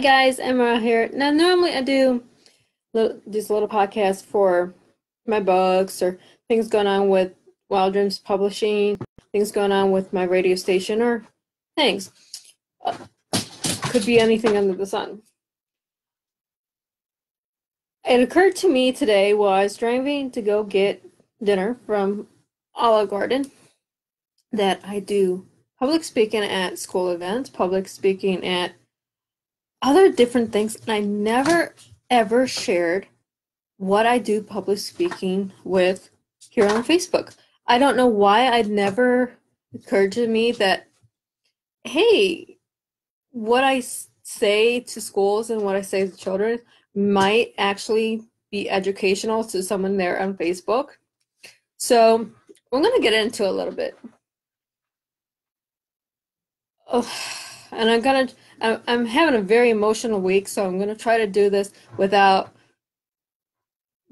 Guys, Emma here. Now, normally I do these little podcasts for my books or things going on with Wild Dreams Publishing, things going on with my radio station, or things. Could be anything under the sun. It occurred to me today while I was driving to go get dinner from Olive Garden that I do public speaking at school events, public speaking at other different things, and I never ever shared what I do public speaking with here on Facebook. I don't know why it never occurred to me that, hey, what I say to schools and what I say to children might actually be educational to someone there on Facebook. So I'm going to get into a little bit. Oh, and I'm having a very emotional week, so I'm going to try to do this without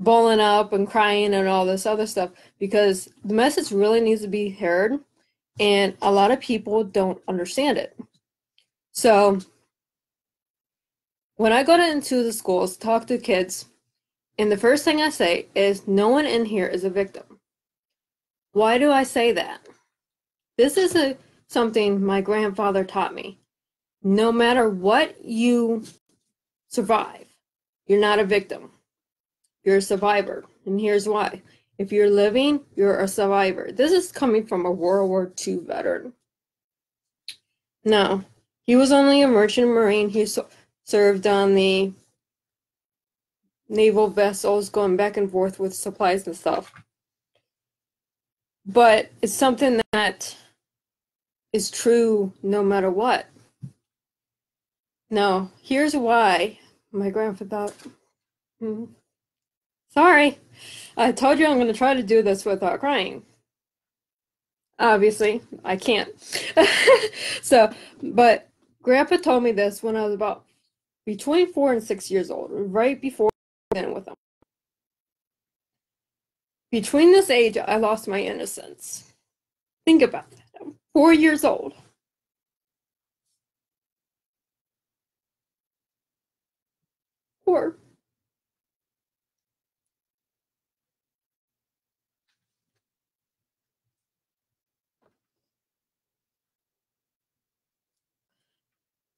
bawling up and crying and all this other stuff, because the message really needs to be heard, and a lot of people don't understand it. So when I go into the schools, talk to kids, and the first thing I say is, no one in here is a victim. Why do I say that? This is something my grandfather taught me. No matter what you survive, you're not a victim. You're a survivor. And here's why. If you're living, you're a survivor. This is coming from a World War II veteran. No, he was only a merchant marine. He served on the naval vessels going back and forth with supplies and stuff. But it's something that is true no matter what. Now, here's why my grandfather thought, sorry, I told you I'm going to try to do this without crying. Obviously, I can't. But Grandpa told me this when I was about between 4 and 6 years old, right before I went with him. Between this age, I lost my innocence. Think about that. I'm 4 years old. Four.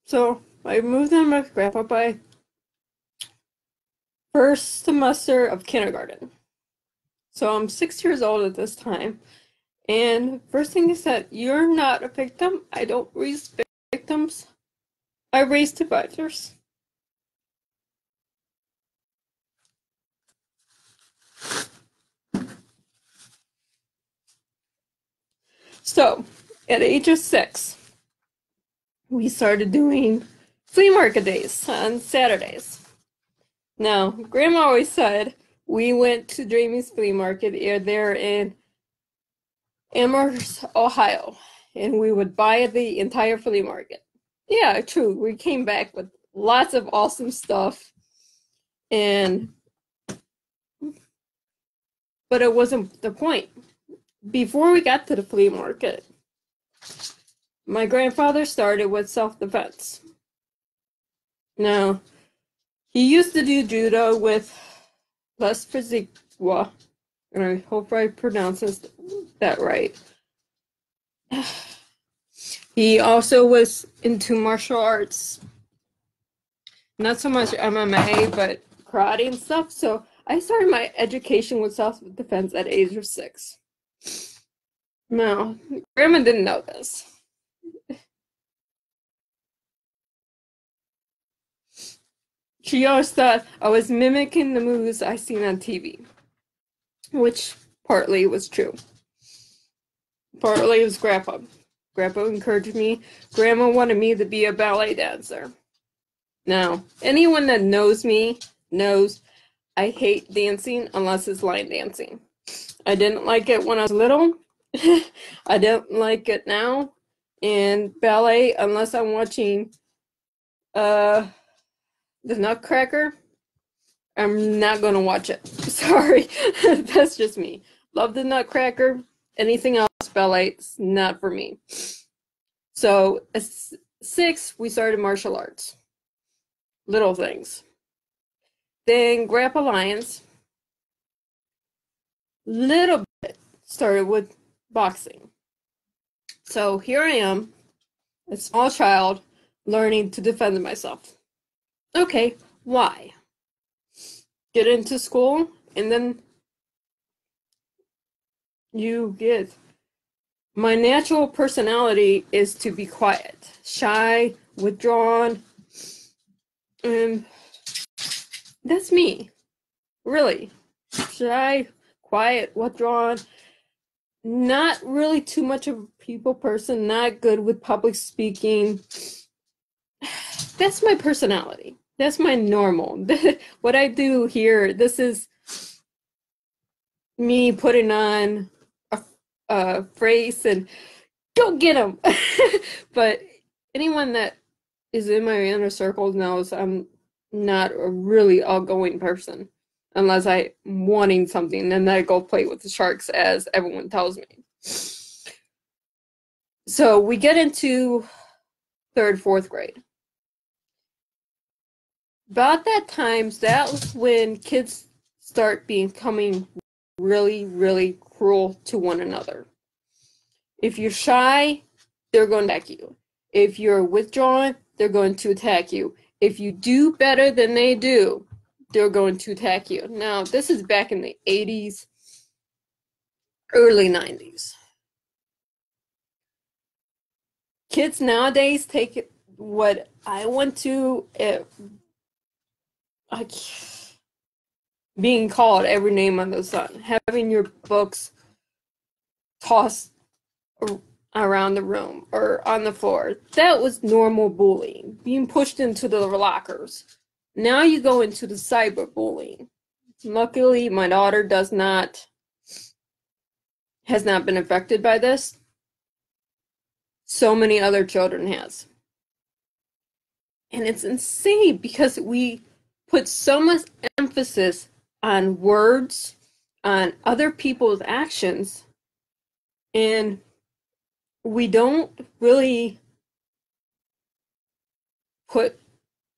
So I moved in with Grandpa by first semester of kindergarten. So I'm 6 years old at this time. And first thing he said, you're not a victim. I don't raise victims. I raise survivors. So at age of 6, we started doing flea market days on Saturdays. Now, Grandma always said we went to Jamie's flea market there in Amherst, Ohio, and we would buy the entire flea market. Yeah, true. We came back with lots of awesome stuff, but it wasn't the point. Before we got to the flea market, my grandfather started with self-defense. Now, he used to do judo with Les Physiqua, and I hope I pronounce that right. He also was into martial arts, not so much MMA, but karate and stuff. So I started my education with self-defense at age of 6. Now, Grandma didn't know this. She always thought I was mimicking the moves I seen on TV, which partly was true. Partly it was Grandpa. Grandpa encouraged me. Grandma wanted me to be a ballet dancer. Now, anyone that knows me knows I hate dancing unless it's line dancing. I didn't like it when I was little. I don't like it now. And ballet, unless I'm watching the Nutcracker, I'm not going to watch it. Sorry. That's just me. Love the Nutcracker. Anything else, ballet, it's not for me. So at 6, we started martial arts. little things. Then Grandpa Lyons, little bit, started with boxing. So here I am, a small child, learning to defend myself. Okay, why? Get into school, and then you get. My natural personality is to be quiet, shy, withdrawn, and that's me. Really. Shy, quiet, withdrawn, not really too much of a people person, not good with public speaking. That's my personality. That's my normal. What I do here, this is me putting on a phrase and go get him. But anyone that is in my inner circle knows I'm not a really outgoing person unless I'm wanting something, and then I go play with the sharks, as everyone tells me. So we get into third, fourth grade. About that time, that was when kids start becoming really, really cruel to one another. If you're shy, they're going to attack you. If you're withdrawn, they're going to attack you. If you do better than they do, they're going to attack you. Now, this is back in the 80s, early 90s. Kids nowadays take what I went to, being called every name under the sun, having your books tossed around the room or on the floor. That was normal bullying, being pushed into the lockers. Now you go into the cyberbullying. Luckily, my daughter has not been affected by this. So many other children has. And it's insane because we put so much emphasis on words, on other people's actions, and we don't really put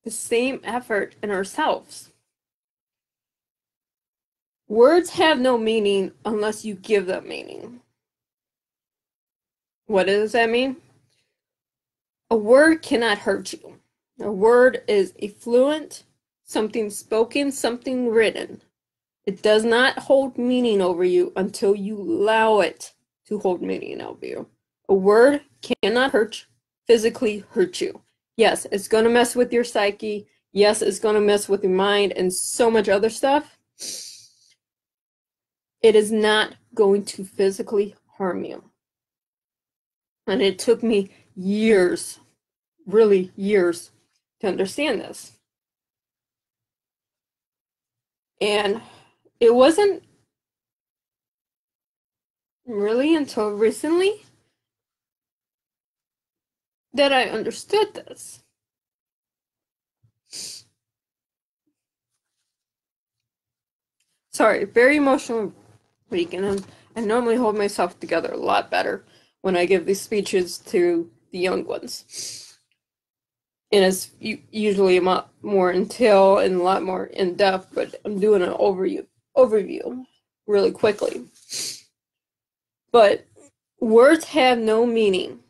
the same effort in ourselves. Words have no meaning unless you give them meaning. What does that mean? A word cannot hurt you. A word is effluent, something spoken, something written. It does not hold meaning over you until you allow it to hold meaning over you. A word cannot physically hurt you. Yes, it's going to mess with your psyche. Yes, it's going to mess with your mind and so much other stuff. It is not going to physically harm you. And it took me years, really years, to understand this. And it wasn't really until recently that I understood this. Sorry, very emotional week, and I normally hold myself together a lot better when I give these speeches to the young ones. And it's usually a lot more entailed and a lot more in-depth, but I'm doing an overview really quickly. But words have no meaning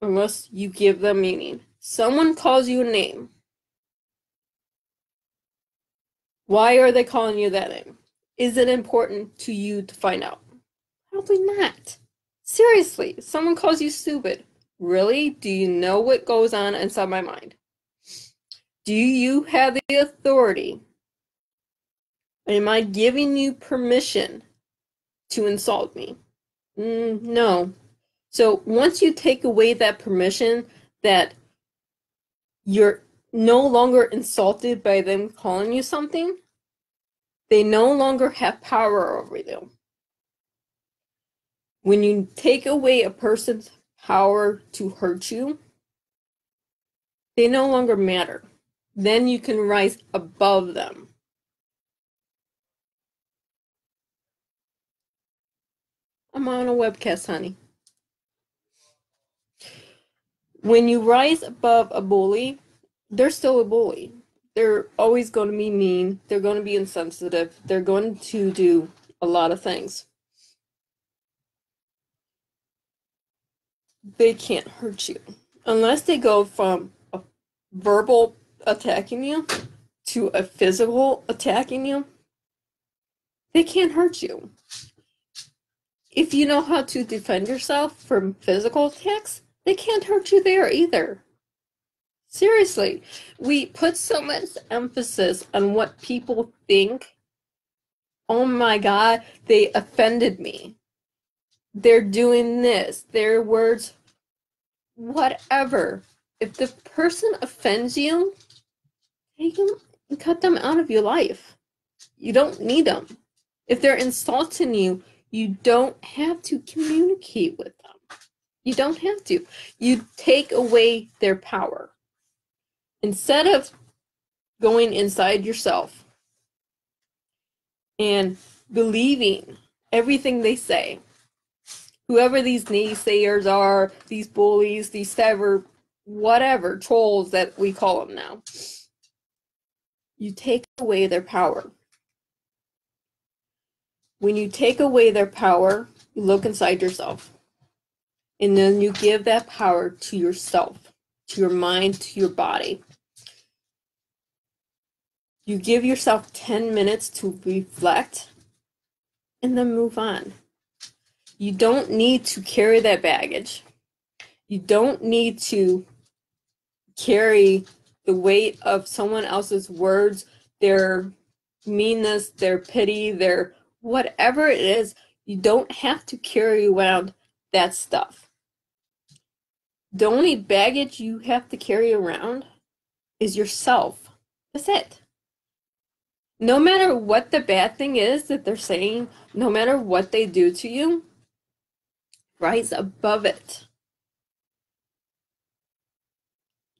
unless you give them meaning. Someone calls you a name. Why are they calling you that name? Is it important to you to find out? Probably not. Seriously, someone calls you stupid. Really? Do you know what goes on inside my mind? Do you have the authority? Am I giving you permission to insult me? No. So once you take away that permission, that you're no longer insulted by them calling you something, they no longer have power over you. When you take away a person's power to hurt you, they no longer matter. Then you can rise above them. I'm on a webcast, honey. When you rise above a bully, they're still a bully. They're always going to be mean. They're going to be insensitive. They're going to do a lot of things. They can't hurt you unless they go from a verbal attacking you to a physical attacking you. They can't hurt you. If you know how to defend yourself from physical attacks, they can't hurt you there either. Seriously, we put so much emphasis on what people think. Oh my God, they offended me. They're doing this. Their words, whatever. If the person offends you, take them and cut them out of your life. You don't need them. If they're insulting you, you don't have to communicate with them. You don't have to. You take away their power. Instead of going inside yourself and believing everything they say, whoever these naysayers are, these bullies, these whatever trolls that we call them now, you take away their power. When you take away their power, you look inside yourself. And then you give that power to yourself, to your mind, to your body. You give yourself 10 minutes to reflect and then move on. You don't need to carry that baggage. You don't need to carry the weight of someone else's words, their meanness, their pity, their whatever it is. You don't have to carry around that stuff. The only baggage you have to carry around is yourself. That's it. No matter what the bad thing is that they're saying, no matter what they do to you, rise above it.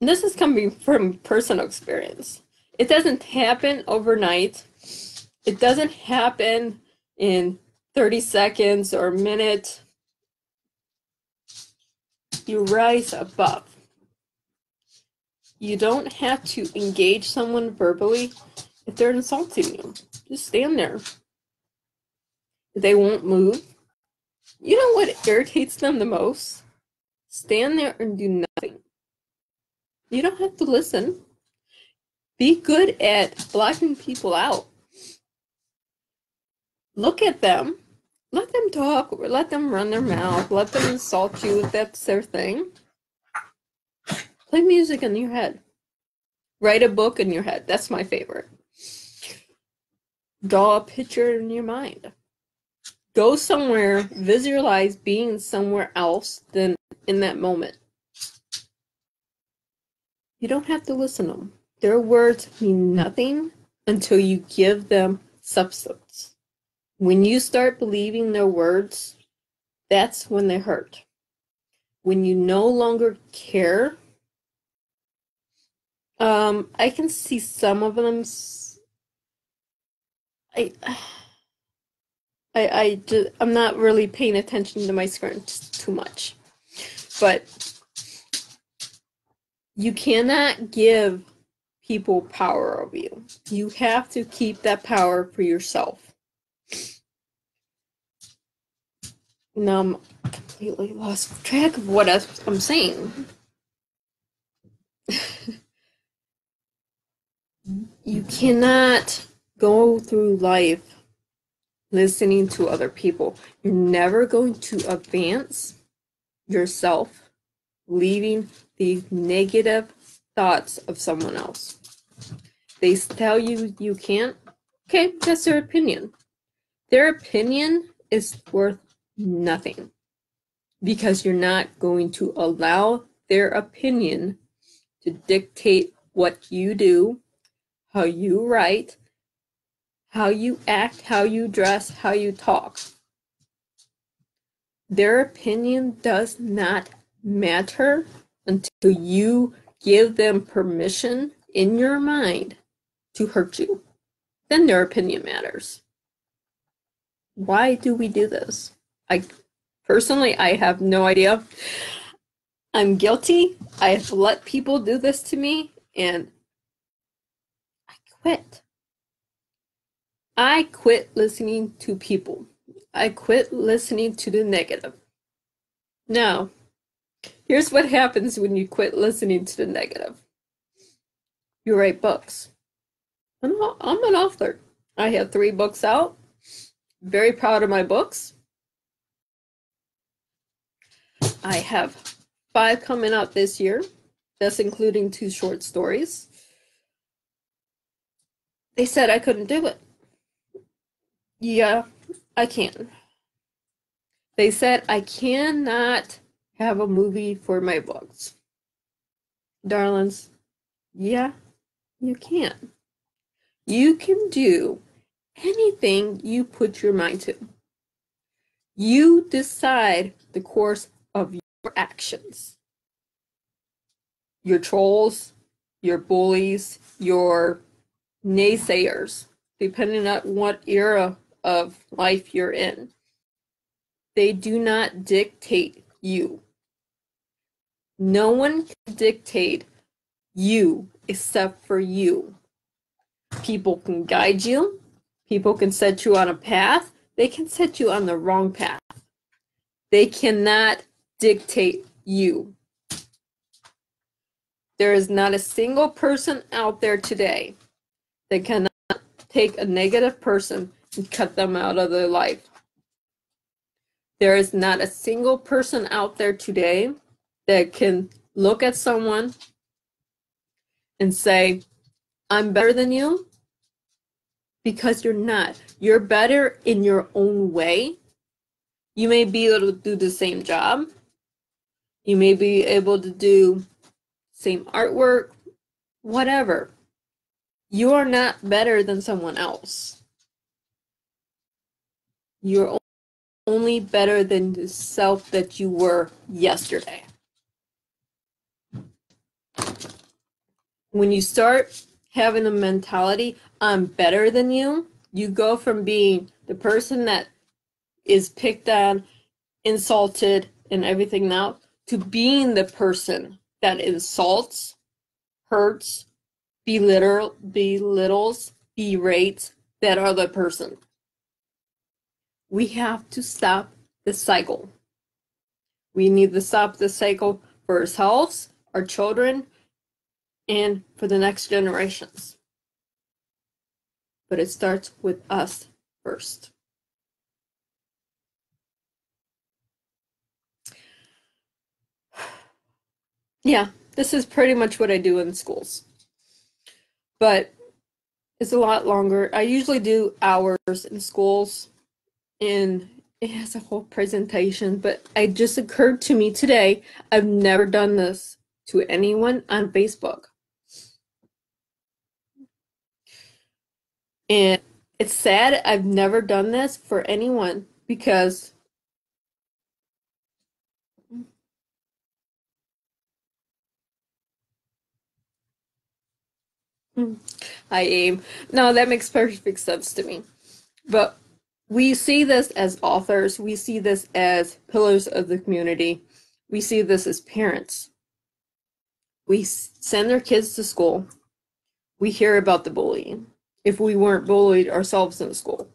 And this is coming from personal experience. It doesn't happen overnight. It doesn't happen in 30 seconds or a minute. You rise above. You don't have to engage someone verbally if they're insulting you. Just stand there. If they won't move. You know what irritates them the most? Stand there and do nothing. You don't have to listen. Be good at blocking people out. Look at them. Let them talk, or let them run their mouth, let them insult you if that's their thing. Play music in your head. Write a book in your head. That's my favorite. Draw a picture in your mind. Go somewhere, visualize being somewhere else than in that moment. You don't have to listen to them. Their words mean nothing until you give them substance. When you start believing their words, that's when they hurt. When you no longer care, I can see some of them. I'm not really paying attention to my screen too much, but you cannot give people power over you. You have to keep that power for yourself. Now I'm completely lost track of what I'm saying. You cannot go through life listening to other people. You're never going to advance yourself leaving the negative thoughts of someone else. They tell you you can't. Okay, that's their opinion. Their opinion is worth nothing because you're not going to allow their opinion to dictate what you do, how you write, how you act, how you dress, how you talk. Their opinion does not matter until you give them permission in your mind to hurt you. Then their opinion matters. Why do we do this? Personally, I have no idea. I'm guilty. I have let people do this to me, and quit. I quit listening to people. I quit listening to the negative. Now, here's what happens when you quit listening to the negative. You write books. I'm an author. I have 3 books out. Very proud of my books. I have 5 coming out this year. That's including 2 short stories. They said I couldn't do it. Yeah, I can. They said I cannot have a movie for my books. Darlings, yeah, you can. You can do anything you put your mind to. You decide the course of your actions. Your trolls, your bullies, your naysayers, depending on what era of life you're in. They do not dictate you. No one can dictate you except for you. People can guide you. People can set you on a path. They can set you on the wrong path. They cannot dictate you. There is not a single person out there today that cannot take a negative person and cut them out of their life. There is not a single person out there today that can look at someone and say, I'm better than you, because you're not. You're better in your own way. You may be able to do the same job. You may be able to do same artwork, whatever. You are not better than someone else. You're only better than the self that you were yesterday. When you start having a mentality, I'm better than you, you go from being the person that is picked on, insulted, and everything now, to being the person that insults, hurts, belittles, berates that other person. We have to stop the cycle. We need to stop the cycle for ourselves, our children, and for the next generations. But it starts with us first. Yeah, this is pretty much what I do in schools. But it's a lot longer. I usually do hours in schools, and it has a whole presentation, but it just occurred to me today, I've never done this to anyone on Facebook. And it's sad I've never done this for anyone, because I aim. No, that makes perfect sense to me. But we see this as authors. We see this as pillars of the community. We see this as parents. We send their kids to school. We hear about the bullying. If we weren't bullied ourselves in school,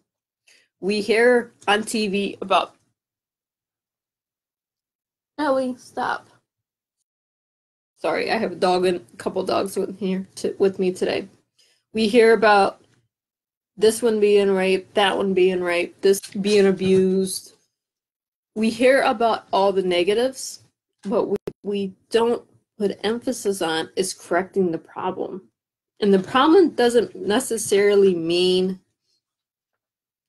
we hear on TV about, Ellie, stop. Sorry, I have a dog and a couple dogs with me today. We hear about this one being raped, that one being raped, this being abused. We hear about all the negatives, but we don't put emphasis on is correcting the problem. And the problem doesn't necessarily mean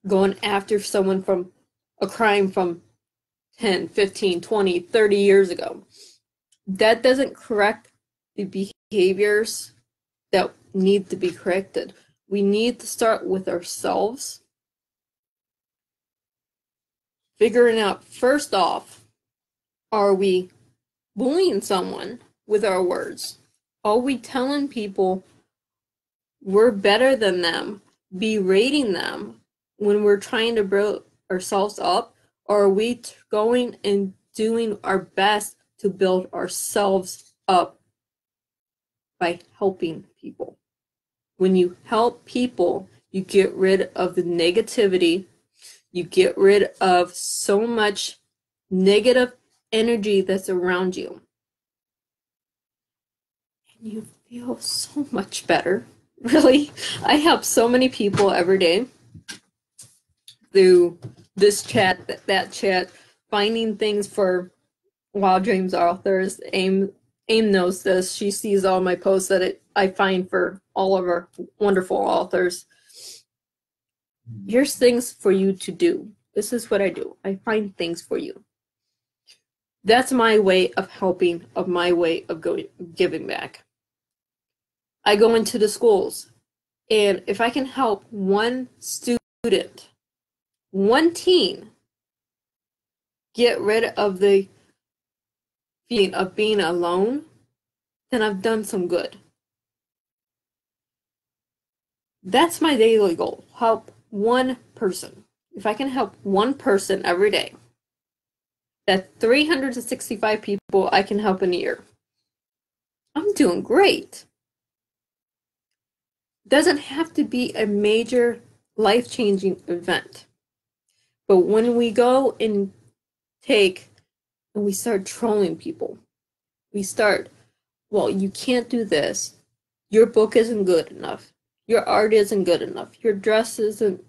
going after someone from a crime from 10, 15, 20, 30 years ago. That doesn't correct the behaviors that need to be corrected. We need to start with ourselves, figuring out, first off, are we bullying someone with our words? Are we telling people we're better than them, berating them when we're trying to build ourselves up? Or are we going and doing our best to build ourselves up by helping people? When you help people, you get rid of the negativity. You get rid of so much negative energy that's around you. And you feel so much better. Really, I help so many people every day through this chat, that chat, finding things for Wild Dreams authors. Aim knows this. She sees all my posts that I find for all of our wonderful authors. Here's things for you to do. This is what I do. I find things for you. That's my way of helping, of my way of giving back. I go into the schools, and if I can help one student, one teen, get rid of the feeling of being alone, then I've done some good. That's my daily goal. Help one person. If I can help one person every day, that's 365 people I can help in a year. I'm doing great. Doesn't have to be a major life-changing event. But when we go and we start trolling people, we start, well, you can't do this. Your book isn't good enough. Your art isn't good enough. Your dress isn't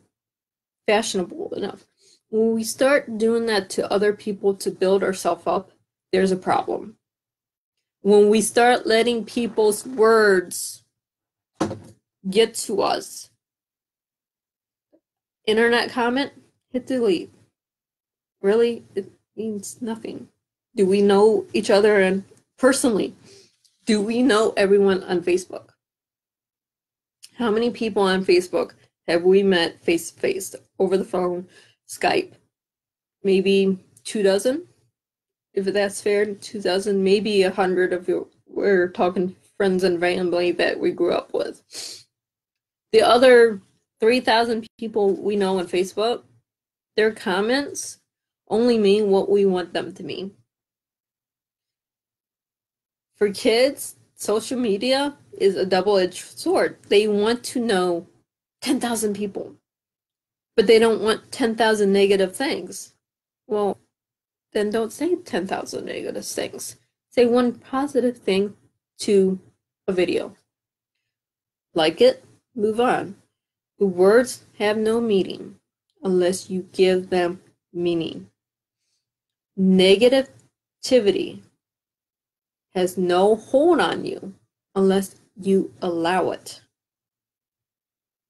fashionable enough. When we start doing that to other people to build ourselves up, there's a problem. When we start letting people's words get to us, internet comment, hit delete. Really, it means nothing. Do we know each other and personally? Do we know everyone on Facebook? How many people on Facebook have we met face to face, over the phone, Skype? Maybe 24, if that's fair. 2,000, maybe 100 of you. We're talking friends and family that we grew up with. The other 3,000 people we know on Facebook, their comments only mean what we want them to mean. For kids, social media is a double-edged sword. They want to know 10,000 people, but they don't want 10,000 negative things. Well, then don't say 10,000 negative things. Say one positive thing to a video. Like it, move on. The words have no meaning unless you give them meaning. Negativity has no hold on you unless you allow it.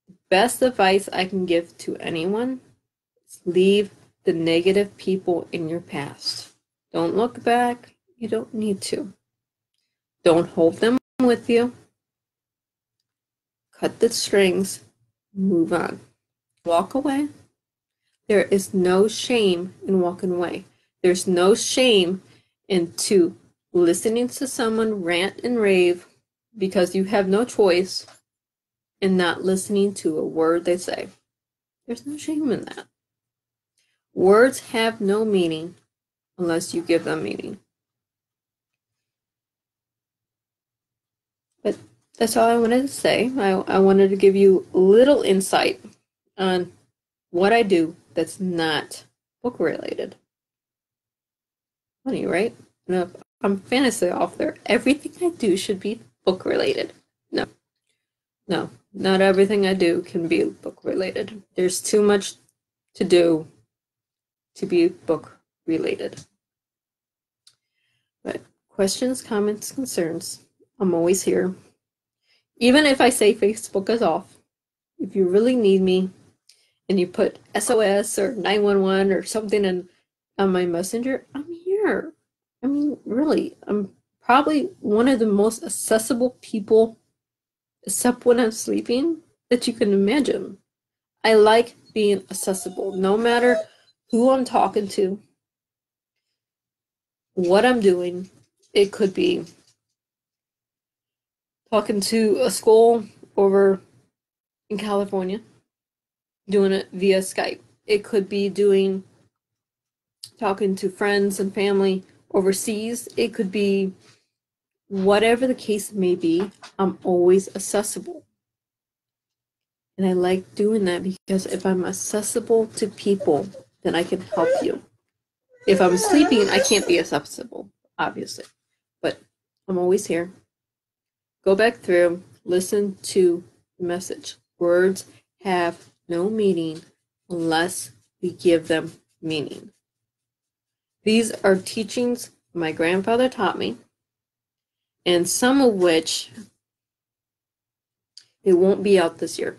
The best advice I can give to anyone is leave the negative people in your past. Don't look back. You don't need to. Don't hold them with you. Cut the strings. Move on. Walk away. There is no shame in walking away. There's no shame into listening to someone rant and rave because you have no choice and not listening to a word they say. There's no shame in that. Words have no meaning unless you give them meaning. But that's all I wanted to say. I wanted to give you a little insight on what I do that's not book related. Funny, right? No, I'm fantasy off there. Everything I do should be book related. No, not everything I do can be book related. There's too much to do to be book related. But questions, comments, concerns, I'm always here. Even if I say Facebook is off, if you really need me and you put SOS or 911 or something on my messenger, I'm here. I mean, really, I'm probably one of the most accessible people, except when I'm sleeping, that you can imagine. I like being accessible, no matter who I'm talking to, what I'm doing. It could be talking to a school over in California, doing it via Skype. It could be talking to friends and family overseas. It could be whatever the case may be. I'm always accessible. And I like doing that because if I'm accessible to people, then I can help you. If I'm sleeping, I can't be accessible, obviously. But I'm always here. Go back through, listen to the message. Words have no meaning unless we give them meaning. These are teachings my grandfather taught me, and some of which it won't be out this year.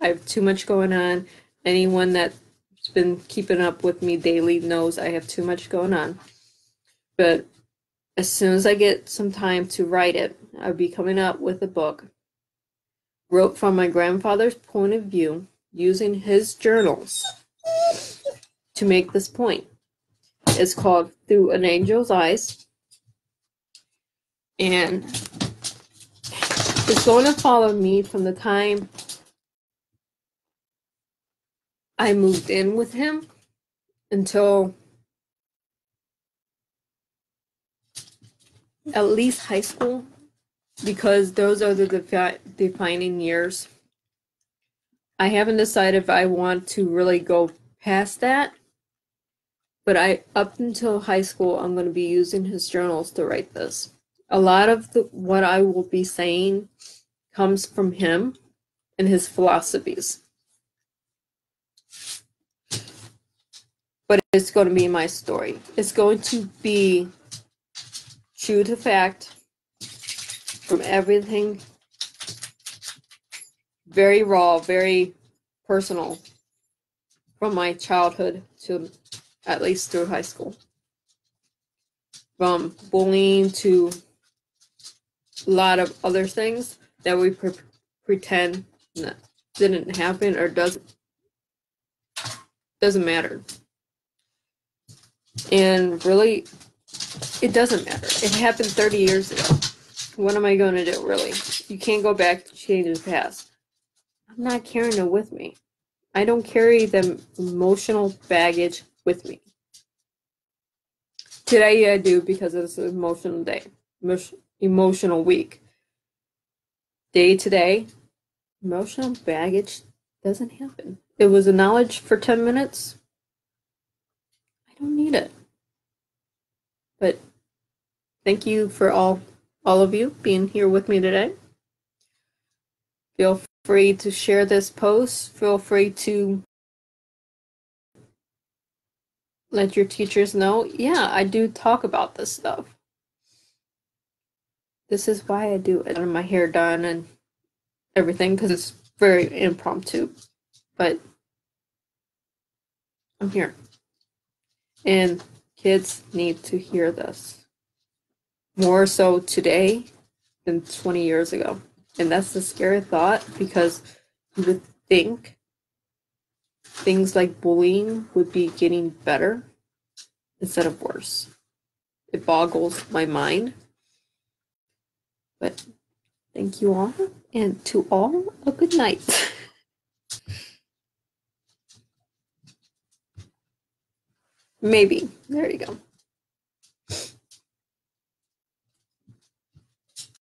I have too much going on. Anyone that's been keeping up with me daily knows I have too much going on. But as soon as I get some time to write it, I'll be coming up with a book. Wrote from my grandfather's point of view, using his journals to make this point. It's called Through an Angel's Eyes. And it's going to follow me from the time I moved in with him until at least high school, because those are the defining years. I haven't decided if I want to really go past that, but up until high school, I'm going to be using his journals to write this. A lot of what I will be saying comes from him and his philosophies. But it's going to be my story. It's going to be true to fact, from everything, very raw, very personal, from my childhood to at least through high school. From bullying to a lot of other things that we pretend didn't happen or doesn't matter. And really, it doesn't matter. It happened 30 years ago. What am I going to do, really? You can't go back to change the past. I'm not carrying it with me. I don't carry the emotional baggage with me. Today I do, because it's an emotional day, emotional week. Day to day, emotional baggage doesn't happen. It was a knowledge for 10 minutes. I don't need it. But thank you for all of you being here with me today. Feel free to share this post. Feel free to let your teachers know, yeah, I do talk about this stuff. This is why I do it. I have my hair done and everything, because it's very impromptu. But I'm here. And kids need to hear this. More so today than 20 years ago. And that's the scary thought, because you would think things like bullying would be getting better instead of worse. It boggles my mind. But thank you all, and to all, a good night. Maybe. There you go.